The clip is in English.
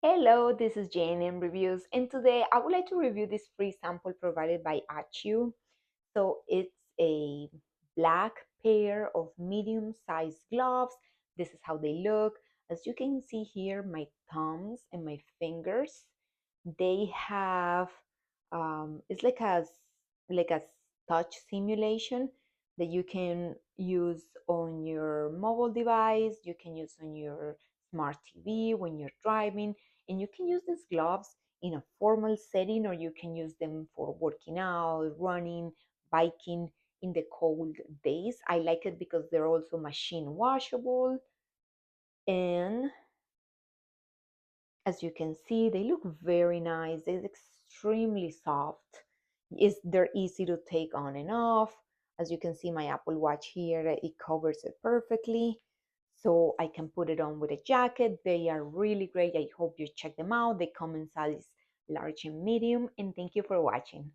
Hello, this is Jane in Reviews, and today I would like to review this free sample provided by Achiou. So it's a black pair of medium-sized gloves. This is how they look. As you can see here, my thumbs and my fingers, they have it's like a touch simulation that you can use on your mobile device. You can use on your smart TV when you're driving, and you can use these gloves in a formal setting, or you can use them for working out, running, biking in the cold days. I like it because they're also machine washable, and as you can see, they look very nice. They're extremely soft. They're easy to take on and off. As you can see, my Apple Watch here, it covers it perfectly. So I can put it on with a jacket. They are really great. I hope you check them out. They come in size large and medium. And thank you for watching.